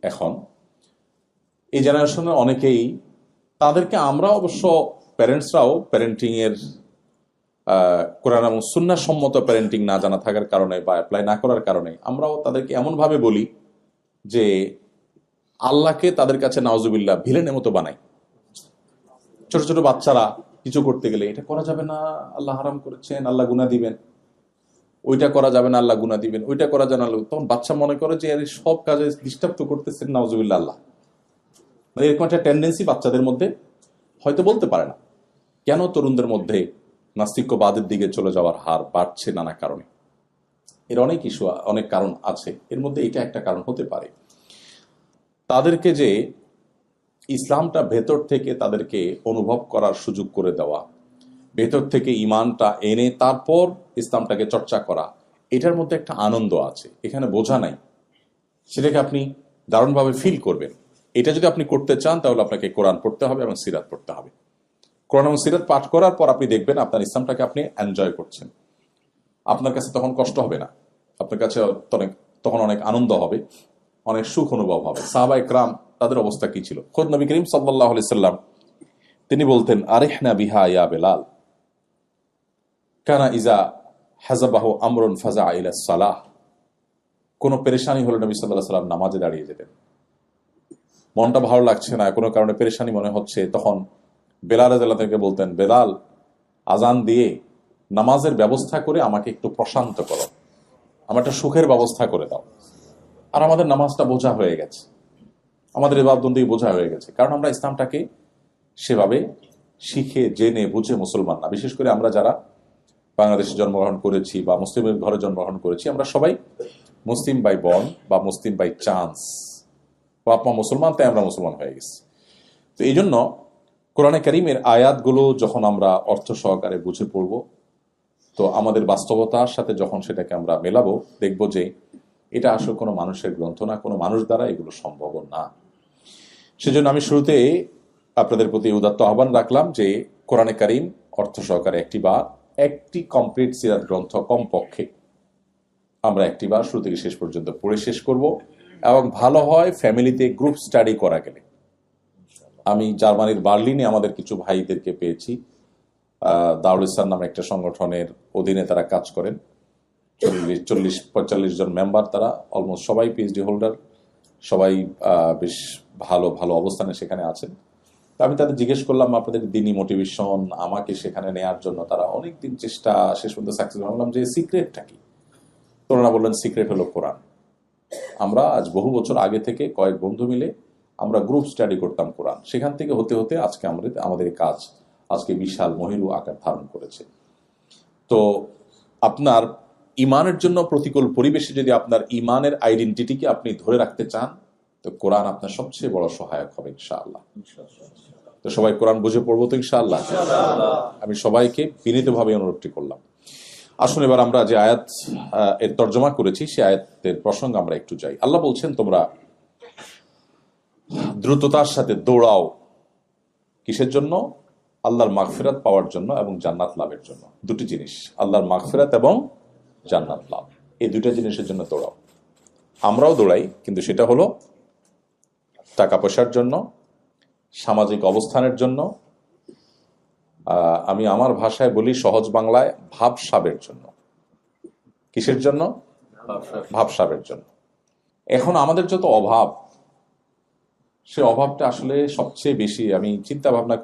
এখন এই জেনারেশনের অনেকেই, তাদেরকে আমরা অবশ্য প্যারেন্টসরাও প্যারেন্টিং এর কোরআন এবং সুন্নাহ সম্মত প্যারেন্টিং না জানা থাকার কারণে বা অ্যাপ্লাই না করার কারণে আমরাও তাদেরকে এমনভাবে বলি যে আল্লাহকে তাদের কাছে নাউজুবিল্লাহ ভিলেনের মতো বানাই। ছোট ছোট বাচ্চারা কিছু করতে গেলে এটা করা যাবে না, আল্লাহ হারাম করেছেন, আল্লাহ গুনাহ দিবেন, ওইটা করা যাবে না, আল্লাহ গুনাহ দিবেন, ওইটা করা যাবে না, তখন বাচ্চা মনে করে যে এর সব কাজে ডিস্টার্ব তো করতেছেন নাউজুবিল্লাহ আল্লাহ। এরকম একটা টেন্ডেন্সি বাচ্চাদের মধ্যে, হয়তো বলতে পারে না কেন তরুণদের মধ্যে নাস্তিক্যবাদের দিকে চলে যাওয়ার হার বাড়ছে নানা কারণে। এর অনেক ইস্যু, অনেক কারণ আছে, এর মধ্যে এটা একটা কারণ হতে পারে। তাদেরকে যে ইসলামটা ভেতর থেকে তাদেরকে অনুভব করার সুযোগ করে দেওয়া, ভেতর থেকে ইমানটা এনে তারপর ইসলামটাকে চর্চা করা, এটার মধ্যে একটা আনন্দ আছে, এখানে বোঝা নাই, সেটাকে আপনি দারুণভাবে ফিল করবেন। এটা যদি আপনি করতে চান তাহলে আপনাকে কোরআন পড়তে হবে এবং সিরাত পড়তে হবে। কোরআন এবং সিরাত পাঠ করার পর আপনি দেখবেন আপনার ইসলামটাকে আপনি এনজয় করছেন। আপনার কাছে তখন কষ্ট হবে না, আপনার কাছে তখন অনেক আনন্দ হবে, অনেক সুখ অনুভব হবে। সাহাবা ইকরাম তাদের অবস্থা কি ছিল? খোদ নবী করিম সাল্লাল্লাহু আলাইহি সাল্লাম তিনি বলতেন, আরিহনা বিহা ইয়া বেলাল, কানা ইজা হাযাবাহু আমরুন ফাজা ইলা সালাহ। কোনো পেরেশানি হলে নবী সাল্লাল্লাহু আলাইহি সাল্লাম নামাজে দাঁড়িয়ে যেতেন। মনটা ভালো লাগছে না, কোনো কারণে পেরেশানি মনে হচ্ছে, তখন বেলাল রাদিয়াল্লাহু তাআলা বলতেন, বেলাল আজান দিয়ে নামাজের ব্যবস্থা করে আমাকে একটু প্রশান্ত করো, আমার একটা সুখের ব্যবস্থা করে দাও। আর আমাদের নামাজটা বোঝা হয়ে গেছে, আমাদের ইবাদতবন্দেগী বোঝা হয়ে গেছে, কারণ আমরা ইসলামটাকে সেভাবে শিখে জেনে বুঝে মুসলমান না। বিশেষ করে আমরা যারা বাংলাদেশে জন্মগ্রহণ করেছি বা মুসলিমের ঘরে জন্মগ্রহণ করেছি, আমরা সবাই মুসলিম বাই বর্ন বা মুসলিম বাই চান্স, বাপ মা মুসলমান তাই আমরা মুসলমান হয়ে গেছি। তো এই জন্য কোরআনে কারীমের আয়াতগুলো যখন আমরা অর্থ সহকারে বুঝে পড়ব, তো আমাদের বাস্তবতার সাথে যখন সেটাকে আমরা মেলাবো, দেখব যে এটা আসলে কোনো মানুষের গ্রন্থ না, কোনো মানুষ দ্বারা এগুলো সম্ভব না। সেজন্য আমি শুরুতে আপনাদের প্রতি উদাত্ত আহ্বান রাখলাম যে কোরআনে কারীম অর্থ সহকারে একটি কমপ্লিট সিরাত গ্রন্থ কমপক্ষে আমরা একটিবার শুরু থেকে শেষ পর্যন্ত পড়ে শেষ করব। এবং ভালো হয় ফ্যামিলিতে গ্রুপ স্টাডি করা গেলে। আমি জার্মানির বার্লিনে আমাদের কিছু ভাইদেরকে পেয়েছি, দারুল ইসলাম নামে একটা সংগঠনের অধীনে তারা কাজ করেন। 40-45 জন মেম্বার, তারা অলমোস্ট সবাই পিএইচডি হোল্ডার, সবাই বেশ ভালো ভালো অবস্থানে সেখানে আছেন। তো আমি তাদের জিজ্ঞেস করলাম আপনাদের দিনই মোটিভেশন, আমাকে সেখানে নেওয়ার জন্য তারা অনেকদিন চেষ্টা, শেষ পর্যন্ত সাকসেস। বললাম যে সিক্রেটটা কি? তোরা বললেন সিক্রেট হলো কোরআন। আমরা আজ বহু বছর আগে থেকে কয়েক বন্ধু মিলে আমরা গ্রুপ স্টাডি করতাম কোরআন, সেখান থেকে হতে হতে আজকে আমাদের কাজ আজকে বিশাল মহিরু আকার ধারণ করেছে। তো আপনার ইমানের জন্য প্রতিকূল পরিবেশে যদি আপনার ইমানের আইডেন্টিটিকে আপনি ধরে রাখতে চান, তো কোরআন আপনার সবচেয়ে বড় সহায়ক হবে ইনশাআল্লাহ। তো সবাই কোরআন বুঝে পড়বো তো ইনশাআল্লাহ। আমি সবাইকে বিনীতভাবে অনুরোধটি করলাম। আসুন এবার আমরা যে আয়াত এর তর্জমা করেছি সে আয়াতের প্রসঙ্গে আমরা একটু যাই। আল্লাহ বলছেন, তোমরা দ্রুততার সাথে দৌড়াও। কিসের জন্য? আল্লাহর মাগফিরাত পাওয়ার জন্য এবং জান্নাত লাভের জন্য। দুটি জিনিস, আল্লাহর মাগফিরাত এবং জান্নাত লাভ, এই দুইটা জিনিসের জন্য দৌড়াও। আমরাও দৌড়াই, কিন্তু সেটা হলো টাকা পয়সার জন্য, সামাজিক অবস্থানের জন্য, আমি আমার ভাষায় বলি সহজ বাংলায় ভাবসাবের জন্য। কিসের জন্য? ভাবসাবের জন্য। এখন আমাদের যত অভাব, সে অভাবটা আসলে সবচেয়ে বেশি আমি চিন্তা ভাবনা